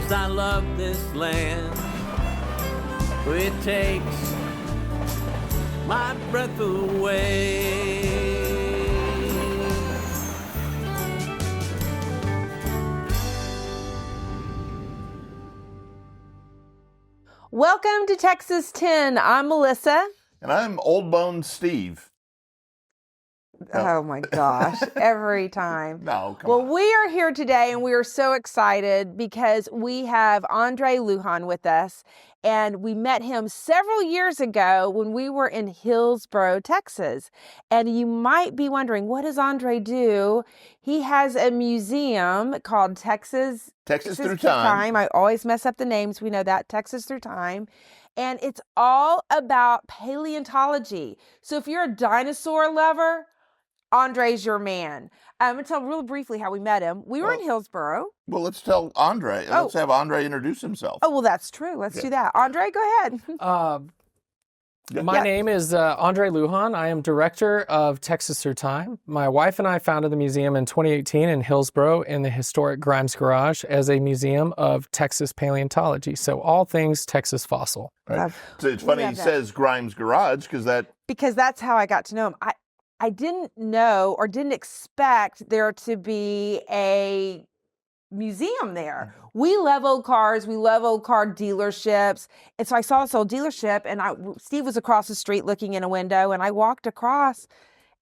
Yes, I love this land. It takes my breath away. Welcome to Texas 10. I'm Melissa. And I'm Old Bone Steve. Oh my gosh, every time. No, come Well, on. we are here today and we are so excited because we have Andre Lujan with us. And we met him several years ago when we were in Hillsboro, Texas. And you might be wondering, what does Andre do? He has a museum called Texas Through Time. I always mess up the names. We know that, Texas Through Time. And it's all about paleontology. So if you're a dinosaur lover, Andre's your man. I'm going to tell real briefly how we met him. We were in Hillsboro. Well, let's tell Andre. Let's have Andre introduce himself. Oh, well, that's true. Let's do that. Andre, go ahead. My name is Andre Lujan. I am director of Texas Through Time. My wife and I founded the museum in 2018 in Hillsboro in the historic Grimes Garage as a museum of Texas paleontology. So all things Texas fossil. Right. So it's funny he says Grimes Garage because that's how I got to know him. I didn't know or didn't expect there to be a museum there. We love old cars. We love old car dealerships. And so I saw this old dealership and Steve was across the street looking in a window and I walked across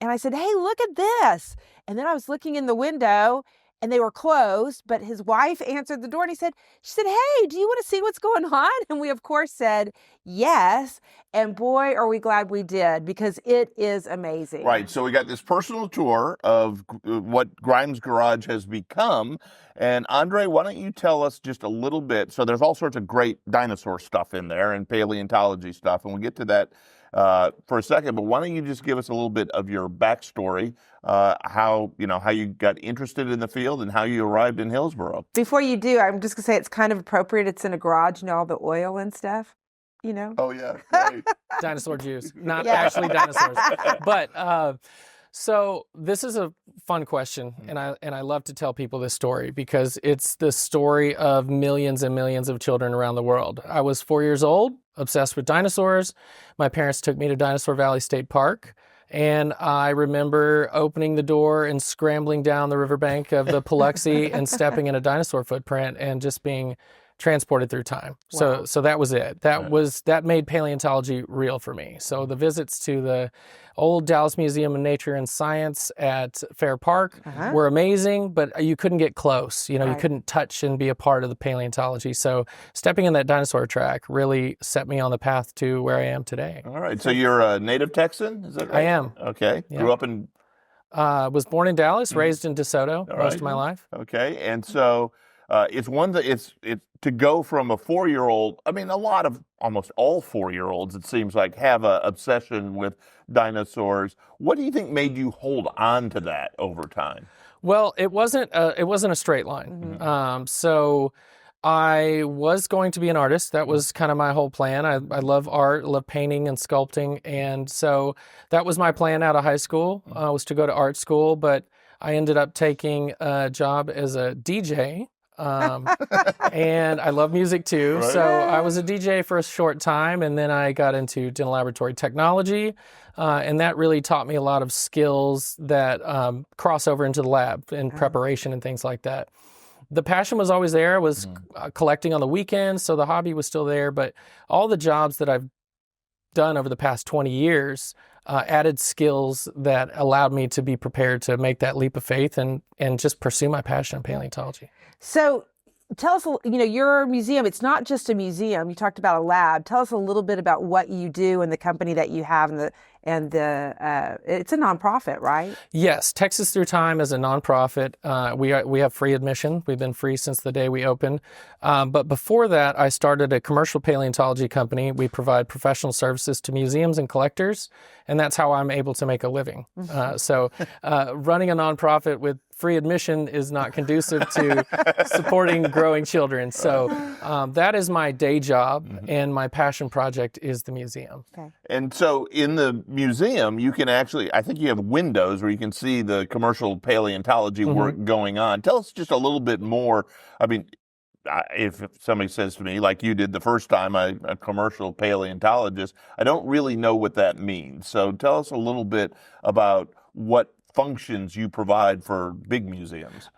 and I said, hey, look at this. And then I was looking in the window and they were closed, but his wife answered the door and she said, hey, do you want to see what's going on? And we of course said, yes. And boy, are we glad we did because it is amazing. Right. So we got this personal tour of what Grimes Garage has become. And Andre, why don't you tell us just a little bit? So there's all sorts of great dinosaur stuff in there and paleontology stuff. And we'll get to that for a second, but why don't you just give us a little bit of your backstory, how you got interested in the field and how you arrived in Hillsboro. Before you do, I'm just gonna say it's kind of appropriate. It's in a garage, all the oil and stuff, Oh yeah, right. Dinosaur juice, not actually dinosaurs. But so this is a fun question, and I love to tell people this story because it's the story of millions and millions of children around the world. I was 4 years old, obsessed with dinosaurs. My parents took me to Dinosaur Valley State Park, and I remember opening the door and scrambling down the riverbank of the Paluxy and stepping in a dinosaur footprint and just being transported through time. Wow. So that was it. That made paleontology real for me. So the visits to the old Dallas Museum of Nature and Science at Fair Park were amazing, but you couldn't get close. You couldn't touch and be a part of the paleontology. So stepping in that dinosaur track really set me on the path to where I am today. All right. So you're a native Texan, is that right? I am. Okay. Yeah. Grew up in. Was born in Dallas, raised in DeSoto most of my life. Okay. And so it's one that it's to go from a 4-year-old. I mean, almost all 4-year-olds, it seems like, have an obsession with dinosaurs. What do you think made you hold on to that over time? Well, it wasn't a straight line. So I was going to be an artist. That was kind of my whole plan. I love art, love painting and sculpting. And so that was my plan out of high school, was to go to art school. But I ended up taking a job as a DJ. And I love music too. Right. So I was a DJ for a short time, and then I got into dental laboratory technology. And that really taught me a lot of skills that cross over into the lab and preparation and things like that. The passion was always there. I was collecting on the weekends, so the hobby was still there. But all the jobs that I've done over the past 20 years added skills that allowed me to be prepared to make that leap of faith and just pursue my passion in paleontology. So tell us, your museum, it's not just a museum. You talked about a lab. Tell us a little bit about what you do and the company that you have and it's a nonprofit, right? Yes, Texas Through Time is a nonprofit. We have free admission. We've been free since the day we opened. But before that, I started a commercial paleontology company. We provide professional services to museums and collectors, and that's how I'm able to make a living. So running a nonprofit with free admission is not conducive to supporting growing children. So that is my day job, and my passion project is the museum. Okay. And so in the museum, you can actually, I think you have windows where you can see the commercial paleontology work going on. Tell us just a little bit more. I mean, if somebody says to me, like you did the first time, a commercial paleontologist, I don't really know what that means. So tell us a little bit about what functions you provide for big museums.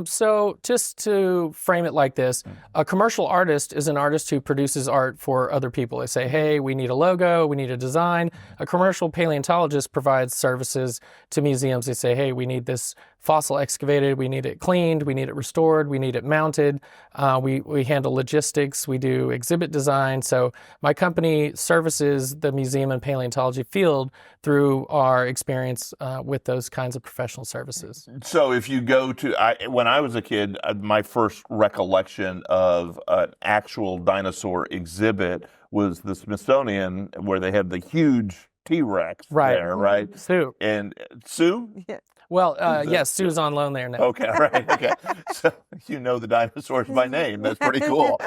So just to frame it like this, a commercial artist is an artist who produces art for other people. They say, hey, we need a logo, we need a design. A commercial paleontologist provides services to museums. They say, hey, we need this fossil excavated, we need it cleaned, we need it restored, we need it mounted. We handle logistics, we do exhibit design. So my company services the museum and paleontology field through our experience with those kinds of professional services. So if you go to, when I was a kid, my first recollection of an actual dinosaur exhibit was the Smithsonian, where they had the huge T-Rex there, right? Sue. And Sue? Yeah. Well, yes, Sue's on loan there now. Okay, right. Okay. So you know the dinosaurs by name. That's pretty cool.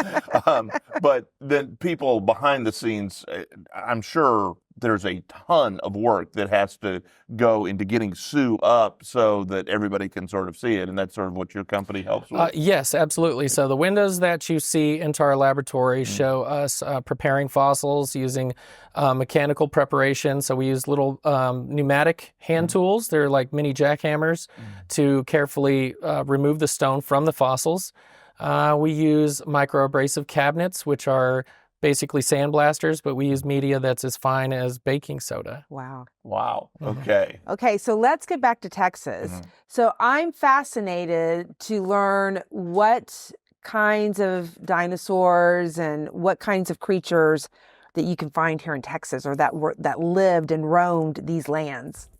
But then people behind the scenes, I'm sure there's a ton of work that has to go into getting Sue up so that everybody can sort of see it. And that's sort of what your company helps with. Yes, absolutely. So the windows that you see into our laboratory show us preparing fossils using mechanical preparation. So we use little pneumatic hand tools. They're like mini jackhammers to carefully remove the stone from the fossils. We use microabrasive cabinets, which are basically sandblasters, but we use media that's as fine as baking soda. Wow. Wow. Okay. Okay, so let's get back to Texas. So I'm fascinated to learn what kinds of dinosaurs and what kinds of creatures that you can find here in Texas, or that lived and roamed these lands.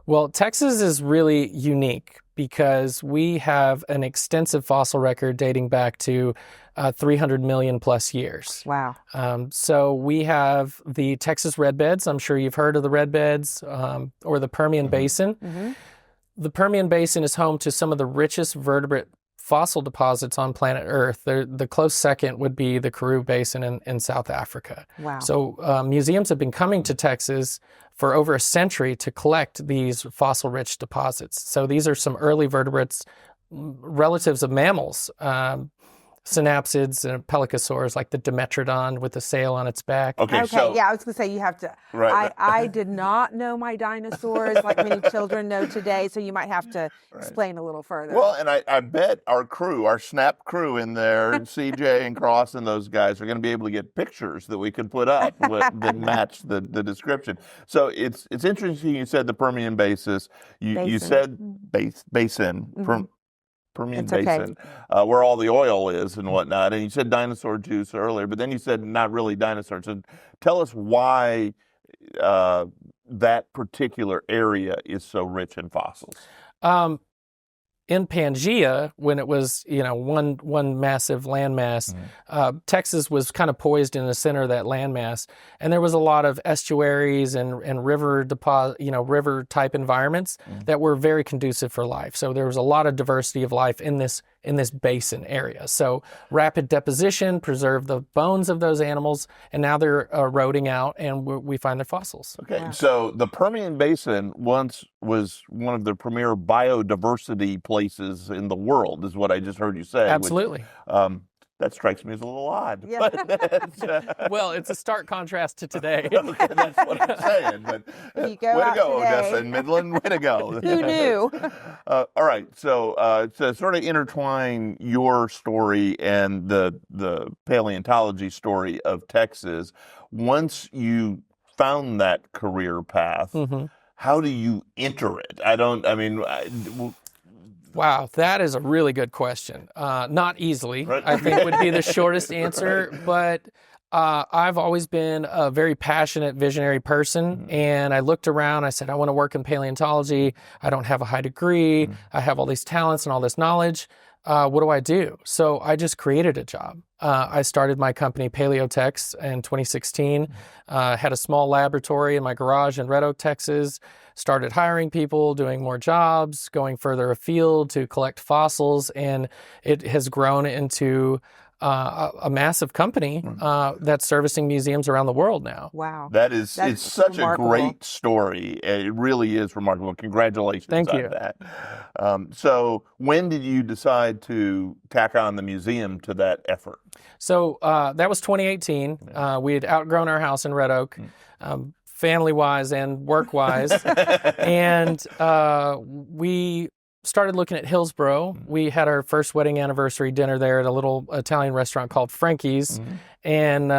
Well, Texas is really unique because we have an extensive fossil record dating back to 300 million plus years. Wow. So we have the Texas red beds. I'm sure you've heard of the red beds, or the Permian Basin. The Permian Basin is home to some of the richest vertebrate fossil deposits on planet Earth. The close second would be the Karoo Basin in South Africa. Wow. So museums have been coming to Texas for over a century to collect these fossil-rich deposits. So these are some early vertebrates, relatives of mammals, synapsids and pelycosaurs, like the Dimetrodon with the sail on its back. Okay, So, yeah, I was going to say you have to. Right. I did not know my dinosaurs like many children know today, so you might have to explain a little further. well, and I bet our crew, our Snap crew in there, CJ and Cross and those guys are going to be able to get pictures that we could put up that match the description. So it's interesting you said the Permian Basin. You said basin. Permian It's okay. Basin, where all the oil is and whatnot. And you said dinosaur juice earlier, but then you said not really dinosaurs. So tell us why that particular area is so rich in fossils. In Pangea, when it was one massive landmass, Texas was kind of poised in the center of that landmass, and there was a lot of estuaries and river river type environments that were very conducive for life. So there was a lot of diversity of life in this basin area. So rapid deposition preserved the bones of those animals, and now they're eroding out, and we find their fossils. Okay, so the Permian Basin once was one of the premier biodiversity places in the world, is what I just heard you say. Absolutely. Which, that strikes me as a little odd. Yeah. But Well, it's a stark contrast to today. okay, that's what I'm saying. But You go way to out go, today. Odessa and Midland. Way to go. Who knew? All right, so to sort of intertwine your story and the paleontology story of Texas, once you found that career path, how do you enter it? Wow, that is a really good question. Not easily, Right. I think would be the shortest answer, but I've always been a very passionate, visionary person, and I looked around, I said, I want to work in paleontology. I don't have a high degree. I have all these talents and all this knowledge. What do I do? So I just created a job. I started my company Paleotex in 2016, had a small laboratory in my garage in Red Oak, Texas, started hiring people, doing more jobs, going further afield to collect fossils, and it has grown into a massive company that's servicing museums around the world now. Wow. It's such remarkable. a great story. It really is remarkable. Congratulations Thank on you. that. So when did you decide to tack on the museum to that effort? So that was 2018. We had outgrown our house in Red Oak, family-wise and work-wise. And we started looking at Hillsboro. We had our first wedding anniversary dinner there at a little Italian restaurant called Frankie's. And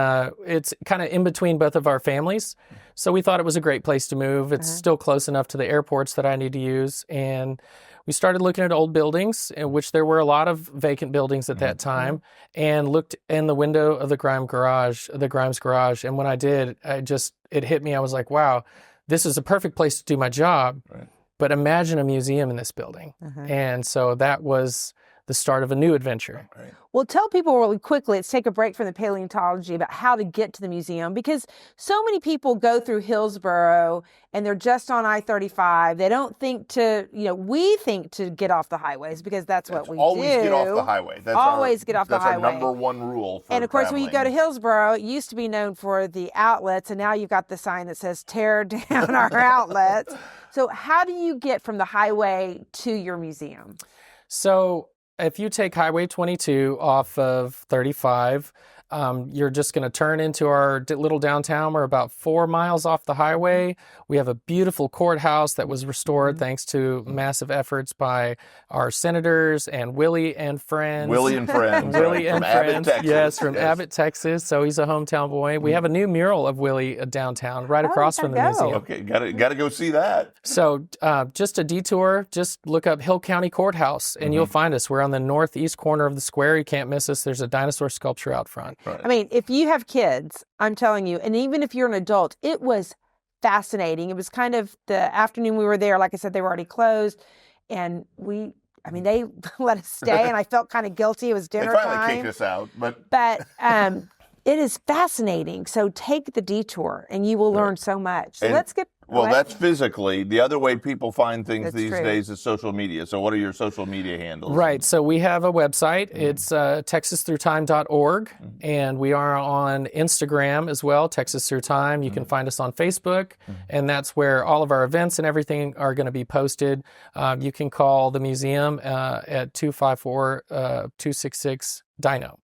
it's kind of in between both of our families. So we thought it was a great place to move. It's still close enough to the airports that I need to use. And we started looking at old buildings, in which there were a lot of vacant buildings at that time, and looked in the window of the Grimes garage. And when I did, it hit me. I was like, wow, this is a perfect place to do my job. Right. But imagine a museum in this building. And so that was the start of a new adventure. Right. Well, tell people really quickly, let's take a break from the paleontology about how to get to the museum, because so many people go through Hillsboro and they're just on I-35. They don't think to, we think to get off the highways because that's what we always do. get off the highway. Always get off the highway. That's our number one rule for And of course, when you go to traveling. Hillsboro, it used to be known for the outlets, and now you've got the sign that says tear down our outlets. So how do you get from the highway to your museum? So if you take Highway 22 off of 35, you're just going to turn into our little downtown. We're about 4 miles off the highway. We have a beautiful courthouse that was restored thanks to massive efforts by our senators and Willie and friends. Willie and friends. Willie right, and from Abbott, friends. Texas. Yes, from Abbott, Texas. So he's a hometown boy. We have a new mural of Willie downtown right across from the go. museum. Okay, gotta go see that. So just a detour, just look up Hill County Courthouse and you'll find us. We're on the northeast corner of the square. You can't miss us. There's a dinosaur sculpture out front. Right. I mean, if you have kids, I'm telling you, and even if you're an adult, it was fascinating. It was kind of the afternoon we were there. Like I said, they were already closed. And they let us stay, and I felt kind of guilty. It was They dinner finally time. kicked us out, but It is fascinating. So take the detour, and you will learn so much. So And- let's get... well, go ahead. that's physically. The other way people find things That's these true. days is social media. So what are your social media handles? Right. So we have a website. It's texasthroughtime.org. And we are on Instagram as well, Texas Through Time. You can find us on Facebook. And that's where all of our events and everything are going to be posted. You can call the museum at 254-266-DINO.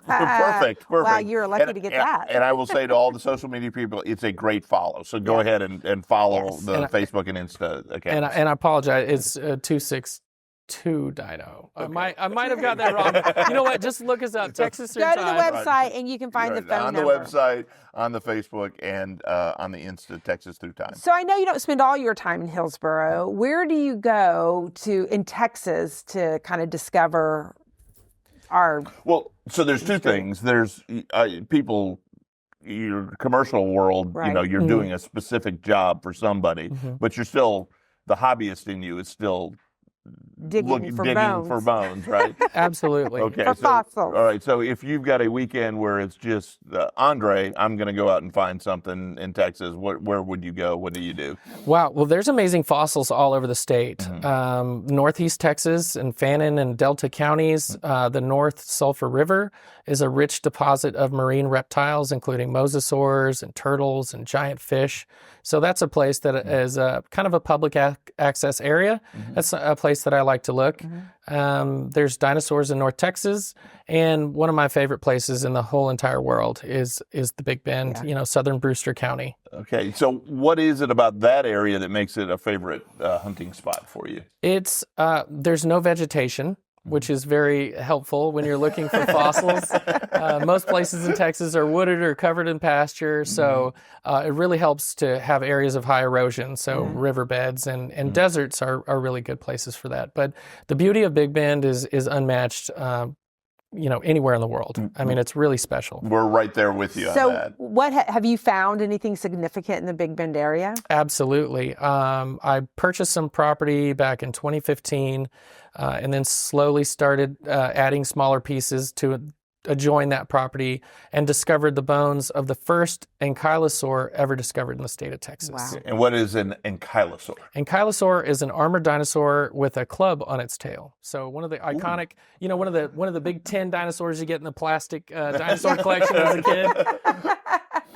Perfect. Wow, you're lucky to get that. And I will say to all the social media people, it's a great follow. So go ahead and follow Yes. the Facebook and Insta accounts. And I apologize. It's 262 Dino. I might have got that wrong. You know what? Just look us up. Texas Through Go to the Time. website, and you can find the Right, phone on number. the website, on the Facebook, and on the Insta, Texas Through Time. So I know you don't spend all your time in Hillsboro. Where do you go in Texas to kind of discover our... Well, so there's two things. There's people, your commercial world, Right. you're doing a specific job for somebody, but you're still, the hobbyist in you is still digging for bones. right? Absolutely. Okay. For fossils. All right. So if you've got a weekend where it's just Andre, I'm going to go out and find something in Texas. Where would you go? What do you do? Wow. Well, there's amazing fossils all over the state. Northeast Texas and Fannin and Delta counties. The North Sulphur River is a rich deposit of marine reptiles, including mosasaurs and turtles and giant fish. So that's a place that is kind of a public access area. That's a place that I like to look. There's dinosaurs in North Texas, and one of my favorite places in the whole entire world is the Big Bend, southern Brewster County. Okay. So what is it about that area that makes it a favorite hunting spot for you? It's there's no vegetation, which is very helpful when you're looking for fossils. Most places in Texas are wooded or covered in pasture, so it really helps to have areas of high erosion, so riverbeds and deserts are really good places for that. But the beauty of Big Bend is unmatched, anywhere in the world. I mean, it's really special. We're right there with you on that. So what have you found anything significant in the Big Bend area? Absolutely. I purchased some property back in 2015 and then slowly started adding smaller pieces to adjoined that property and discovered the bones of the first ankylosaur ever discovered in the state of Texas. Wow. And what is an ankylosaur? Ankylosaur is an armored dinosaur with a club on its tail. So one of the iconic, one of the big 10 dinosaurs you get in the plastic dinosaur collection as a kid.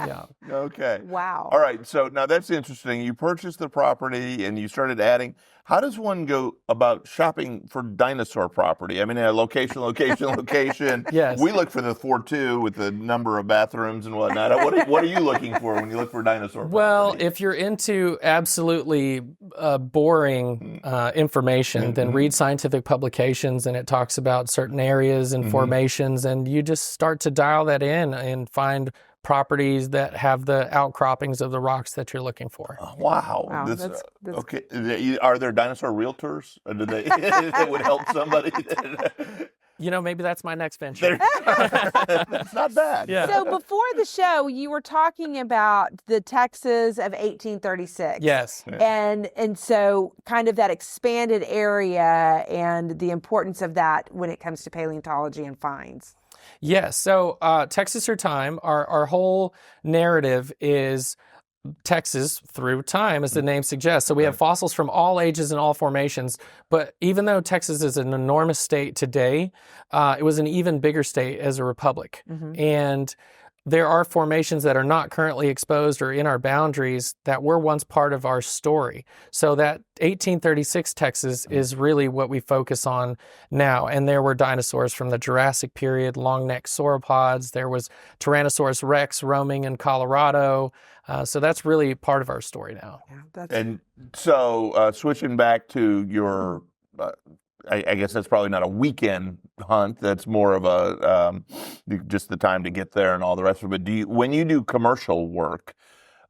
Yeah. Okay. Wow. All right. So now that's interesting. You purchased the property and you started adding. How does one go about shopping for dinosaur property? I mean, location. Yes. We look for the 4-2 with the number of bathrooms and whatnot. What are you looking for when you look for dinosaur property? Well, if you're into absolutely boring information, then read scientific publications, and it talks about certain areas and formations, and you just start to dial that in and find properties that have the outcroppings of the rocks that you're looking for. Wow. Wow, This, that's okay. Are there dinosaur realtors? Or do they that would help somebody? Maybe that's my next venture. That's not bad. Yeah. So before the show, you were talking about the Texas of 1836. Yes. And so kind of that expanded area and the importance of that when it comes to paleontology and finds. Yes. So Texas through time, our whole narrative is Texas through time, as the name suggests. So we have fossils from all ages and all formations. But even though Texas is an enormous state today, it was an even bigger state as a republic. And there are formations that are not currently exposed or in our boundaries that were once part of our story. So that 1836 Texas is really what we focus on now. And there were dinosaurs from the Jurassic period, long-necked sauropods. There was Tyrannosaurus rex roaming in Colorado. So that's really part of our story now. Yeah, And so switching back to your, I guess that's probably not a weekend hunt. That's more of a just the time to get there and all the rest of it. But when you do commercial work,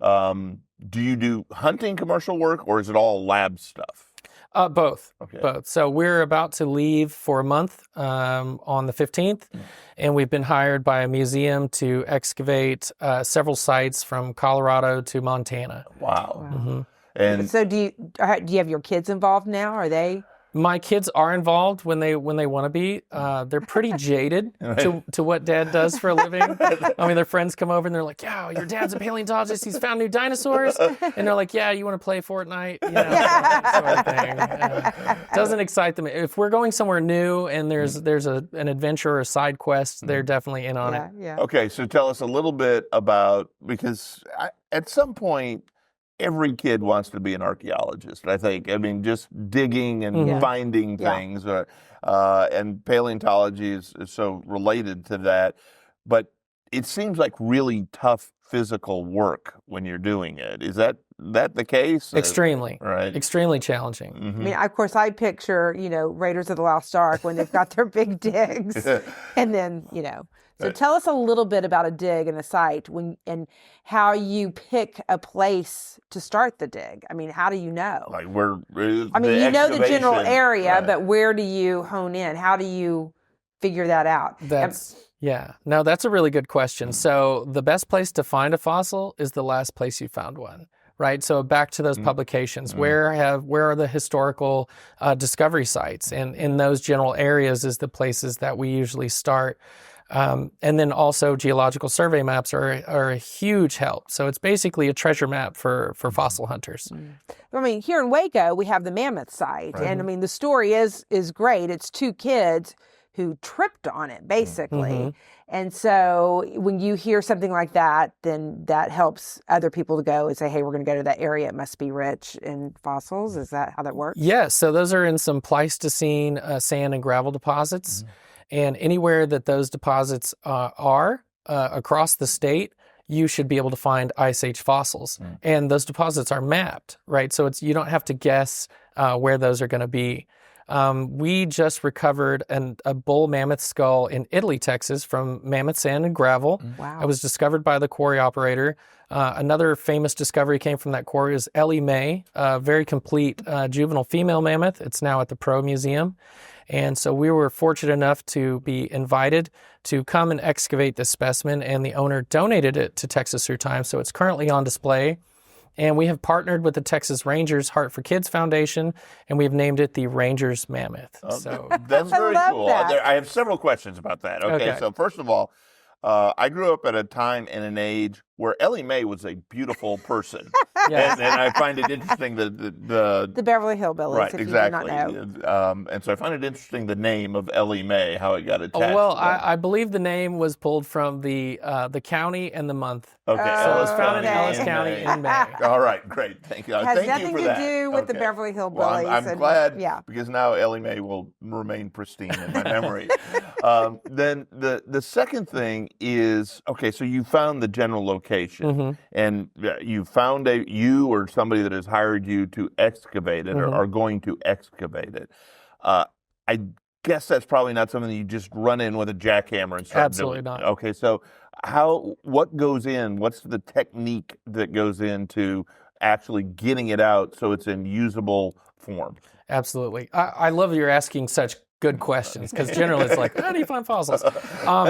do you do hunting commercial work, or is it all lab stuff? Both. Okay. Both. So we're about to leave for a month on the 15th, and we've been hired by a museum to excavate several sites from Colorado to Montana. Wow. And So do you have your kids involved now? Are they? My kids are involved when they want to be. They're pretty jaded to what Dad does for a living. I mean, their friends come over and they're like, "Yeah, your dad's a paleontologist. He's found new dinosaurs." And they're like, "Yeah, you want to play Fortnite?" Sort of thing. Doesn't excite them. If we're going somewhere new and there's an adventure or a side quest, they're definitely in on it. Yeah. okay, so tell us a little bit about, because at some point, every kid wants to be an archaeologist, I think. I mean, just digging and finding things. And paleontology is so related to that. But it seems like really tough physical work when you're doing it. Is that the case? Extremely. Right. Extremely challenging. I mean, of course, I picture, Raiders of the Lost Ark when they've got their big digs. And then, So tell us a little bit about a dig and a site and how you pick a place to start the dig. I mean, how do you know? Like you know the general excavation, area, right. but where do you hone in? How do you figure that out? No, that's a really good question. So the best place to find a fossil is the last place you found one. Right. So back to those publications, where are the historical discovery sites? And in those general areas is the places that we usually start. And then also geological survey maps are a huge help. So it's basically a treasure map for fossil hunters. I mean, here in Waco, we have the Mammoth site. Right. And I mean, the story is great. It's two kids who tripped on it, basically. And so when you hear something like that, then that helps other people to go and say, hey, we're going to go to that area. It must be rich in fossils. Is that how that works? Yes. So those are in some Pleistocene sand and gravel deposits. And anywhere that those deposits are across the state, you should be able to find Ice Age fossils. And those deposits are mapped, right? So you don't have to guess where those are going to be. We just recovered a bull mammoth skull in Italy, Texas, from mammoth sand and gravel. Wow. It was discovered by the quarry operator. Another famous discovery came from that quarry is Ellie Mae, a very complete juvenile female mammoth. It's now at the Pro Museum. And so we were fortunate enough to be invited to come and excavate this specimen, and the owner donated it to Texas Through Time. So it's currently on display And we have partnered with the Texas Rangers Heart for Kids Foundation, and we've named it the Rangers Mammoth. So That's I very love cool. that. I have several questions about that. Okay. So first of all, I grew up at a time and an age where Ellie Mae was a beautiful person. Yes. And I find it interesting that The Beverly Hillbillies, right, if exactly. you do not know. And so I find it interesting the name of Ellie Mae, how it got attached. Well, to that. I believe the name was pulled from the county and the month. Okay. So it was founded in okay. Ellis County in May. All right, great. Thank you. Has Thank you nothing for to that. do with the Okay. Beverly Hillbillies. Well, I'm and- glad Yeah. because now Ellie Mae will remain pristine in my memory. Then the second thing is, okay, so you found the general location and you found you or somebody that has hired you to excavate it or are going to excavate it. I guess that's probably not something that you just run in with a jackhammer and start Absolutely doing. not. Okay, so what goes in? What's the technique that goes into actually getting it out so it's in usable form? Absolutely. I love that you're asking such good questions because generally it's like, how do you find fossils?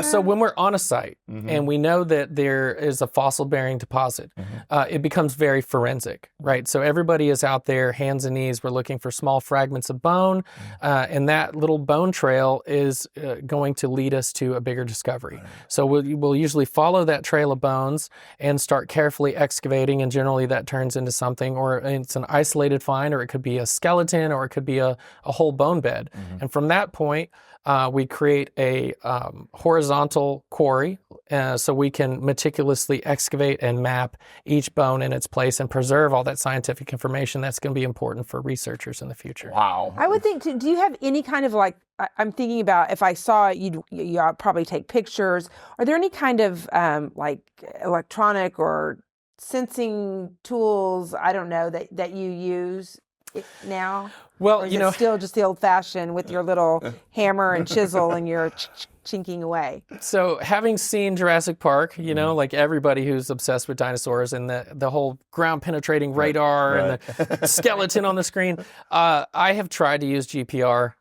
So when we're on a site and we know that there is a fossil-bearing deposit, it becomes very forensic, right? So everybody is out there, hands and knees. We're looking for small fragments of bone, and that little bone trail is going to lead us to a bigger discovery. So we'll usually follow that trail of bones and start carefully excavating, and generally that turns into something, or it's an isolated find, or it could be a skeleton, or it could be a whole bone bed. And from that point, we create a horizontal quarry so we can meticulously excavate and map each bone in its place and preserve all that scientific information that's going to be important for researchers in the future. Wow. I would think, do you have any kind of I'm thinking about if I saw it, you'd probably take pictures. Are there any kind of like electronic or sensing tools, I don't know, that you use now? Well, Or is it still just the old fashioned with your little hammer and chisel and you're chinking away? So having seen Jurassic Park, like everybody who's obsessed with dinosaurs and the whole ground penetrating radar and the skeleton on the screen, I have tried to use GPR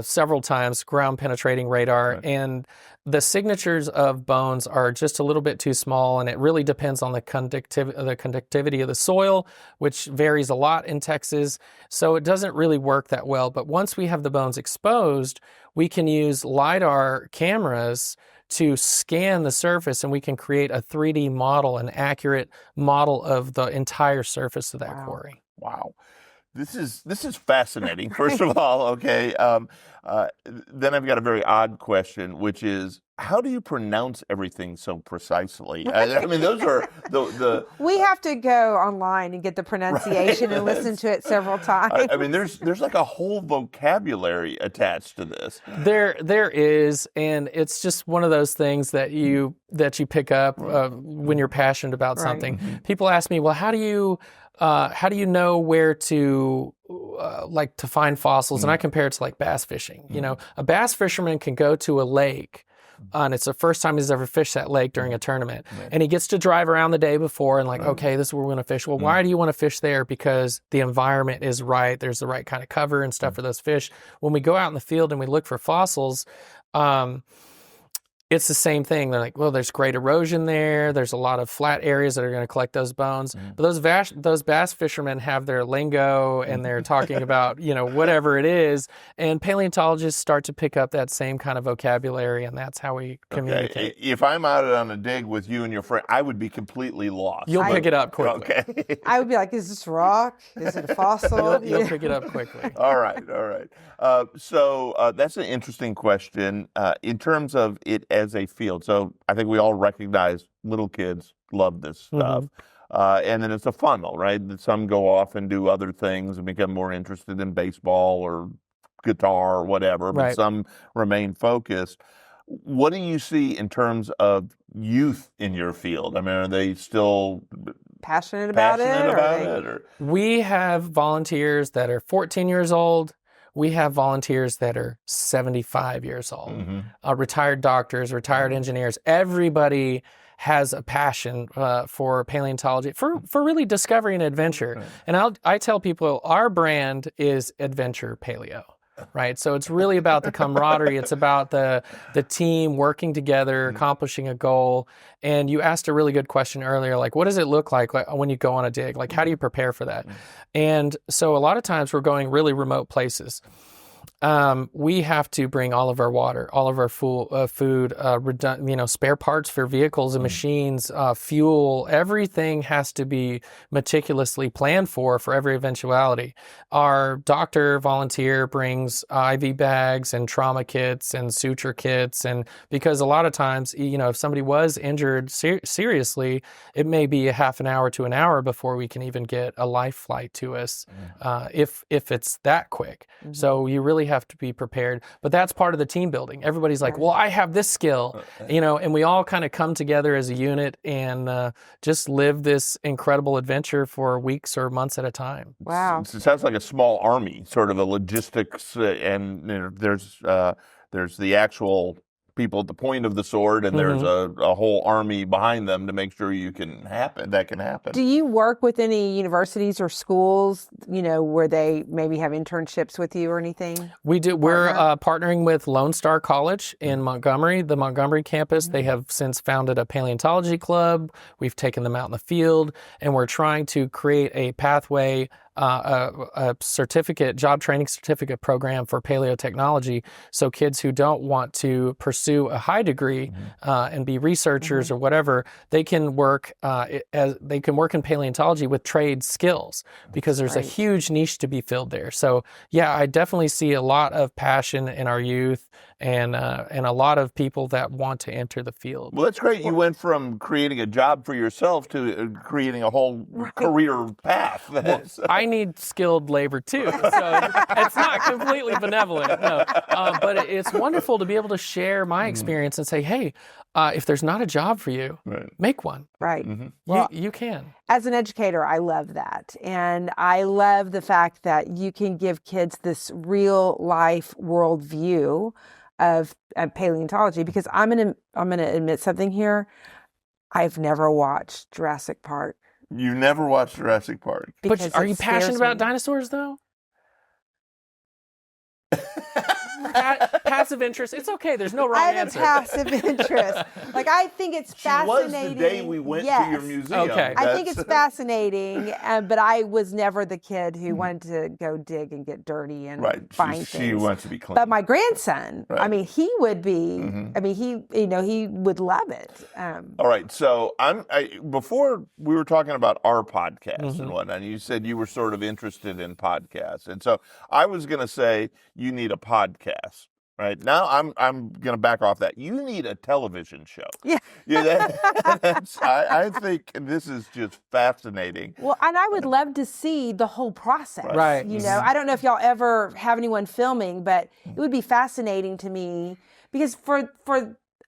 several times, ground penetrating radar, and the signatures of bones are just a little bit too small, and it really depends on the conductivity of the soil, which varies a lot in Texas, so it doesn't really work that well. But once we have the bones exposed, we can use LiDAR cameras to scan the surface, and we can create a 3D model, an accurate model of the entire surface of that quarry. Wow. This is fascinating, first of all, okay. Then I've got a very odd question, which is, how do you pronounce everything so precisely? I mean, those are the... We have to go online and get the pronunciation and listen to it several times. I mean, there's like a whole vocabulary attached to this. There is, and it's just one of those things that you pick up when you're passionate about something. People ask me, well, how do you know where to to find fossils? And I compare it to like bass fishing. A bass fisherman can go to a lake, and it's the first time he's ever fished that lake during a tournament, and he gets to drive around the day before and okay, this is where we're going to fish. Well, why do you want to fish there? Because the environment is right. There's the right kind of cover and stuff for those fish. When we go out in the field and we look for fossils, it's the same thing. They're like, well, there's great erosion there. There's a lot of flat areas that are going to collect those bones. But those bass fishermen have their lingo, and they're talking about, whatever it is. And paleontologists start to pick up that same kind of vocabulary, and that's how we communicate. If I'm out on a dig with you and your friend, I would be completely lost. You'll pick it up quickly. Okay. I would be like, is this rock? Is it a fossil? You'll pick it up quickly. All right. So that's an interesting question in terms of it as a field. So I think we all recognize little kids love this stuff. And then it's a funnel, right? Some go off and do other things and become more interested in baseball or guitar or whatever, but some remain focused. What do you see in terms of youth in your field? I mean, are they still passionate about it? We have volunteers that are 14 years old. We have volunteers that are 75 years old, retired doctors, retired engineers. Everybody has a passion for paleontology, for really discovery and adventure. And I tell people our brand is Adventure Paleo. right? So it's really about the camaraderie. It's about the team working together, accomplishing a goal. And you asked a really good question earlier, like, what does it look like when you go on a dig? Like, how do you prepare for that? And so a lot of times we're going really remote places. We have to bring all of our water, all of our food, spare parts for vehicles and machines, fuel. Everything has to be meticulously planned for every eventuality. Our doctor volunteer brings IV bags and trauma kits and suture kits, and because a lot of times, if somebody was injured seriously, it may be a half an hour to an hour before we can even get a life flight to us, if it's that quick. So you really have to be prepared, but that's part of the team building. Everybody's like, well, I have this skill, and we all kind of come together as a unit and just live this incredible adventure for weeks or months at a time. Wow. It sounds like a small army, sort of a logistics, and there's the actual people at the point of the sword, and there's a whole army behind them to make sure that can happen. Do you work with any universities or schools, where they maybe have internships with you or anything? We do. We're partnering with Lone Star College in Montgomery, the Montgomery campus. They have since founded a paleontology club. We've taken them out in the field, and we're trying to create a pathway, a job training certificate program for paleotechnology, so kids who don't want to pursue a high degree and be researchers or whatever, they can work in paleontology with trade skills, because there's a huge niche to be filled there. So yeah, I definitely see a lot of passion in our youth and a lot of people that want to enter the field. Well, that's great. You went from creating a job for yourself to creating a whole career path. Well, I need skilled labor too, so it's not completely benevolent, no. But it's wonderful to be able to share my experience and say, hey, if there's not a job for you, make one. Right. Well, you can. As an educator, I love that. And I love the fact that you can give kids this real life worldview of paleontology, because I'm gonna admit something here. I've never watched Jurassic Park. You never watched Jurassic Park. But are you passionate about dinosaurs, though? Passive interest. It's okay. There's no wrong answer. I have a passive interest. Like, I think it's fascinating. She was the day we went to your museum. Okay. I think it's fascinating, but I was never the kid who wanted to go dig and get dirty and find things. She wants to be clean. But my grandson, I mean, he would be. I mean, he would love it. All right. So before we were talking about our podcast and whatnot, and you said you were sort of interested in podcasts, and so I was going to say you need a podcast. Right now, I'm going to back off that. You need a television show. Yeah. I think this is just fascinating. Well, and I would love to see the whole process. Right. I don't know if y'all ever have anyone filming, but it would be fascinating to me, because for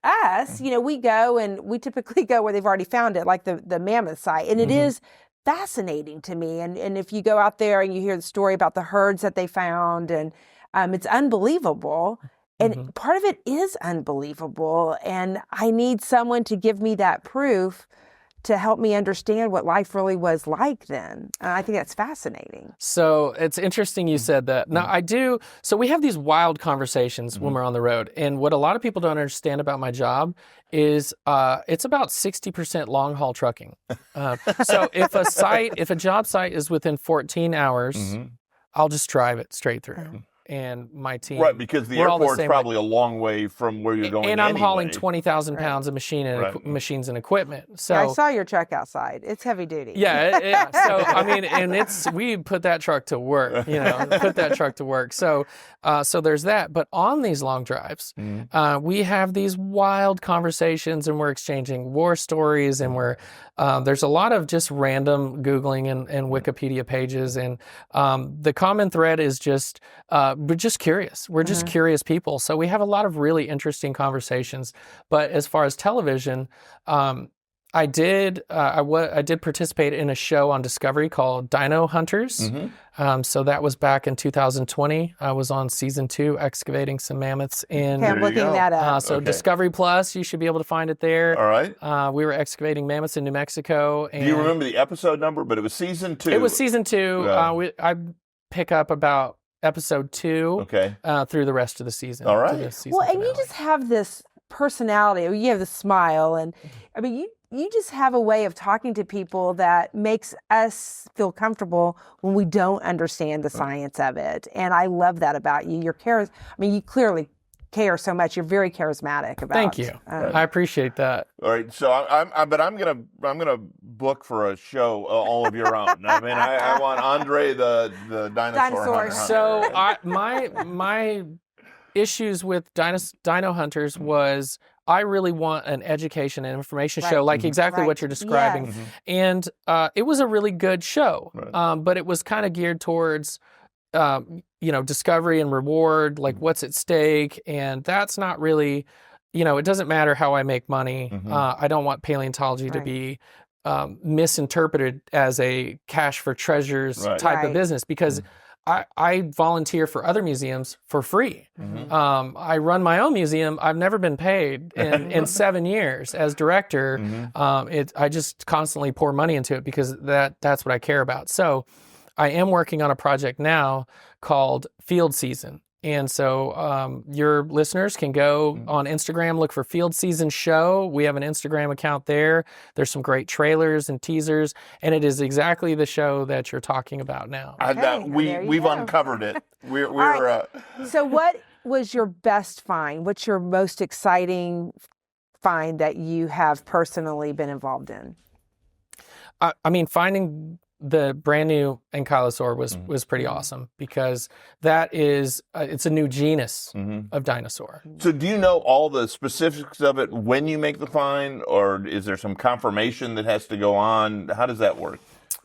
us, we go, and we typically go where they've already found it, like the mammoth site, and it is fascinating to me. And if you go out there and you hear the story about the herds that they found, and it's unbelievable. And part of it is unbelievable. And I need someone to give me that proof to help me understand what life really was like then. I think that's fascinating. So it's interesting you said that. Now, I do. So we have these wild conversations when we're on the road. And what a lot of people don't understand about my job is it's about 60% long haul trucking. So if a job site is within 14 hours, I'll just drive it straight through. And my team. Right, because the airport's probably a long way from where you're going. And I'm hauling 20,000 pounds of machines and equipment. So I saw your truck outside. It's heavy duty. Yeah. So I mean, and we put that truck to work. So so there's that. But on these long drives, we have these wild conversations, and we're exchanging war stories, and there's a lot of just random Googling and Wikipedia pages, and the common thread is just. We're just curious. We're just curious people. So we have a lot of really interesting conversations. But as far as television, I did participate in a show on Discovery called Dino Hunters. So that was back in 2020. I was on season 2, excavating some mammoths in. Okay, I'm looking that up. Discovery Plus, you should be able to find it there. All right. We were excavating mammoths in New Mexico. And do you remember the episode number? But it was season 2. It was season 2. I pick up about episode 2 Okay. through the rest of the season. All right. to the season Well, and you finale. just have this personality. I mean, you have the smile, and I mean, you just have a way of talking to people that makes us feel comfortable when we don't understand the science of it. And I love that about you. I mean, you clearly care so much. You're very charismatic about. Thank you. I appreciate that. All right, so I'm gonna book for a show all of your own. I mean, I want Andre the dinosaur hunter. So my issues with dino hunters was I really want an education and information show, like exactly what you're describing, Yes. and it was a really good show, Right. but it was kind of geared towards discovery and reward, like what's at stake, and that's not really, it doesn't matter how I make money. I don't want paleontology to be misinterpreted as a cash for treasures type of business, because I volunteer for other museums for free. I run my own museum. I've never been paid in 7 years as director. I just constantly pour money into it because that's what I care about. So I am working on a project now called Field Season. And so your listeners can go on Instagram, look for Field Season Show. We have an Instagram account there. There's some great trailers and teasers, and it is exactly the show that you're talking about now. We've uncovered it. We're right. So what was your best find? What's your most exciting find that you have personally been involved in? I mean, finding the brand new ankylosaur was pretty awesome, because that is it's a new genus of dinosaur. So do you know all the specifics of it when you make the find, or is there some confirmation that has to go on? How does that work?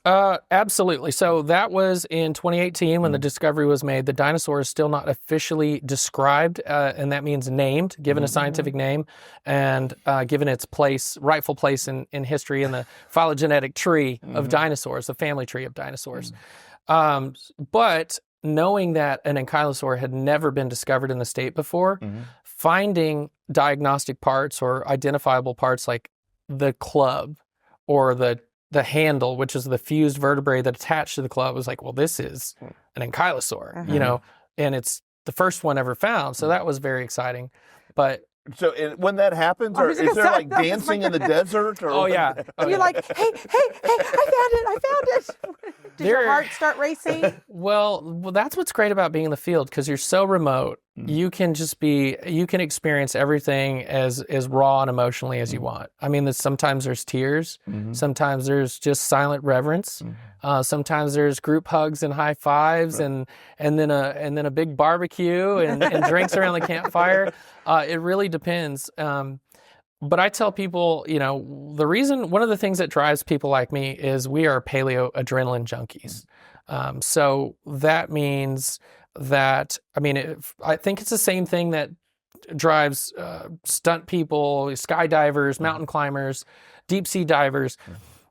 Absolutely. So that was in 2018 when the discovery was made. The dinosaur is still not officially described, and that means named, given a scientific name, and given its rightful place in history in the phylogenetic tree of dinosaurs, the family tree of dinosaurs. But knowing that an ankylosaur had never been discovered in the state before, finding diagnostic parts or identifiable parts like the club or the handle, which is the fused vertebrae that attached to the club, was like, well, this is an ankylosaur, and it's the first one ever found. So that was very exciting. But so when that happens, or is there like dancing in the desert? Or You're like, hey, I found it. Did your heart start racing? Well, that's what's great about being in the field, because you're so remote. You can experience everything as raw and emotionally as you want. I mean, sometimes there's tears, sometimes there's just silent reverence, sometimes there's group hugs and high fives, and then a big barbecue and drinks around the campfire. It really depends. But I tell people, one of the things that drives people like me is we are paleo adrenaline junkies. So that means that, I think it's the same thing that drives stunt people, skydivers, mountain climbers, deep sea divers.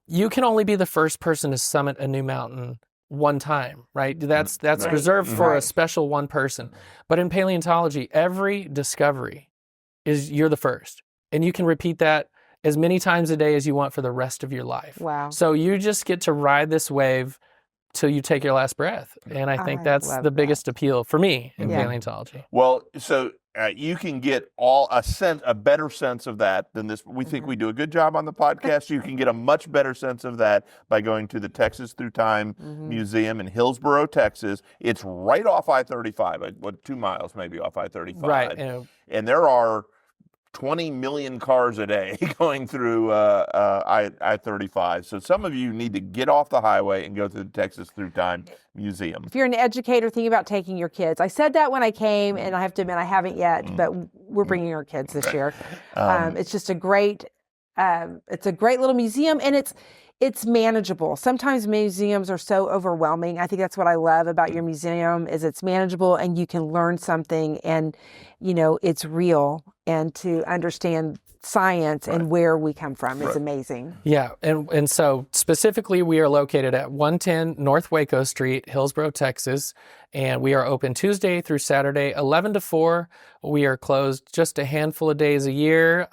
You can only be the first person to summit a new mountain one time, right? That's reserved for a special one person. But in paleontology, every discovery you're the first. And you can repeat that as many times a day as you want for the rest of your life. Wow. So you just get to ride this wave till you take your last breath. And I think that's the biggest appeal for me in paleontology. Well, so you can get a better sense of that than this. We think we do a good job on the podcast. You can get a much better sense of that by going to the Texas Through Time Museum in Hillsboro, Texas. It's right off I-35, 2 miles maybe off I-35. Right. And there are 20 million cars a day going through I-35. So some of you need to get off the highway and go to the Texas Through Time Museum. If you're an educator thinking about taking your kids, I said that when I came, and I have to admit I haven't yet, but we're bringing our kids this year. It's just a great little museum, and it's manageable. Sometimes museums are so overwhelming. I think that's what I love about your museum is it's manageable, and you can learn something, and it's real, and to understand science and where we come from is amazing. Yeah, and so specifically we are located at 110 North Waco Street, Hillsboro, Texas, And we are open Tuesday through Saturday, 11 to 4. We are closed just a handful of days a year.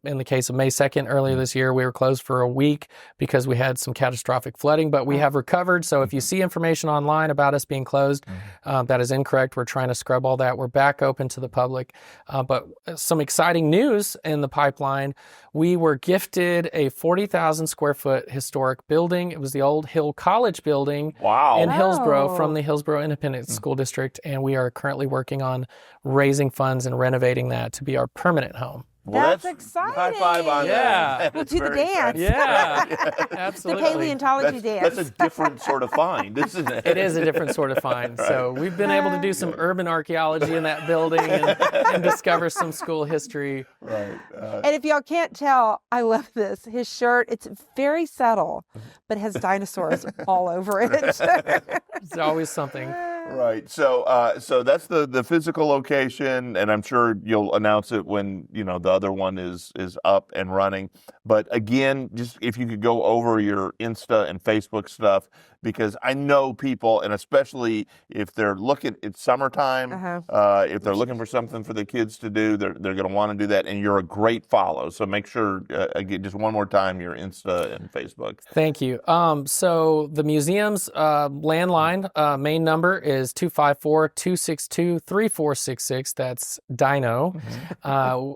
In the case of May 2nd, earlier this year, we were closed for a week because we had some catastrophic flooding, but we have recovered. So if you see information online about us being closed, that is incorrect. We're trying to scrub all that. We're back open to the public. But some exciting news in the pipeline. We were gifted a 40,000 square foot historic building. It was the old Hill College building in Hillsboro from the Hillsboro Independent School District. And we are currently working on raising funds and renovating that to be our permanent home. Well, that's exciting. High five on that. We'll do the dance. Yeah, The absolutely. paleontology dance. That's a different sort of find, isn't it? It is a different sort of find. Right. So we've been able to do some urban archaeology in that building and discover some school history. Right. And if y'all can't tell, I love this. His shirt, it's very subtle, but has dinosaurs all over it. It's always something. Right. So so that's the physical location, and I'm sure you'll announce it when, the other one is up and running. But again, just if you could go over your Insta and Facebook stuff, because I know people, and especially if they're looking, it's summertime, if they're looking for something for the kids to do, they're going to want to do that, and you're a great follow. So make sure, again, just one more time, your Insta and Facebook. Thank you. So the museum's landline main number is 254-262-3466. That's Dino.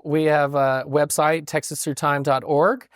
We have a website, texasthroughtime.org.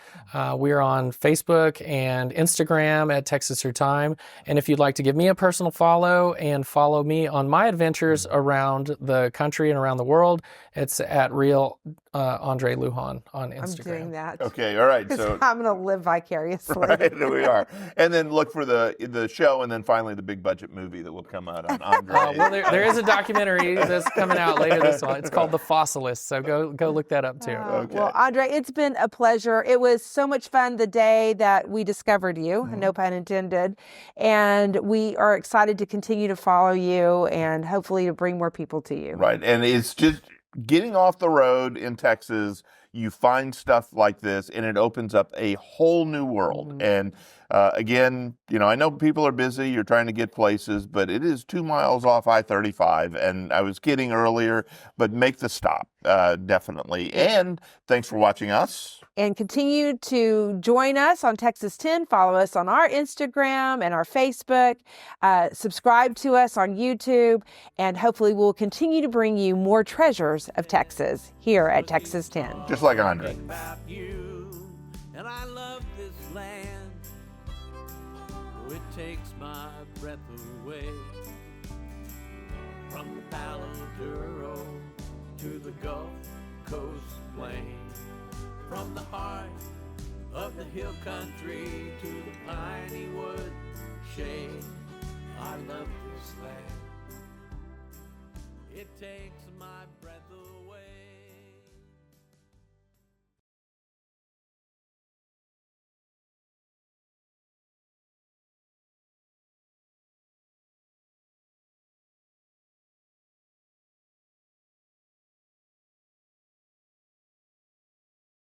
We're on Facebook and Instagram at Texas Through Time. And if you'd like to give me a personal follow and follow me on my adventures around the country and around the world, it's at Real Andre Lujan on Instagram. I'm doing that. Okay, all right. So I'm going to live vicariously. Right, we are. And then look for the show, and then finally the big budget movie that will come out on Andre. Well, there is a documentary that's coming out later this month. It's called The Fossilist, so go look that up too. Okay. Well, Andre, it's been a pleasure. It was so much fun the day that we discovered you, no pun intended, and we are excited to continue to follow you and hopefully to bring more people to you. Right, and it's just getting off the road in Texas, you find stuff like this, and it opens up a whole new world. And again, I know people are busy, you're trying to get places, but it is 2 miles off I-35, and I was kidding earlier, but make the stop, definitely. And thanks for watching us. And continue to join us on Texas 10. Follow us on our Instagram and our Facebook. Subscribe to us on YouTube. And hopefully we'll continue to bring you more treasures of Texas here at Texas 10. Just like Andre. About you, and I love this land. It takes my breath away. From the Paleontological to the Gulf Coast plain. From the heart of the hill country to the piney wood shade, I love this land. It takes my breath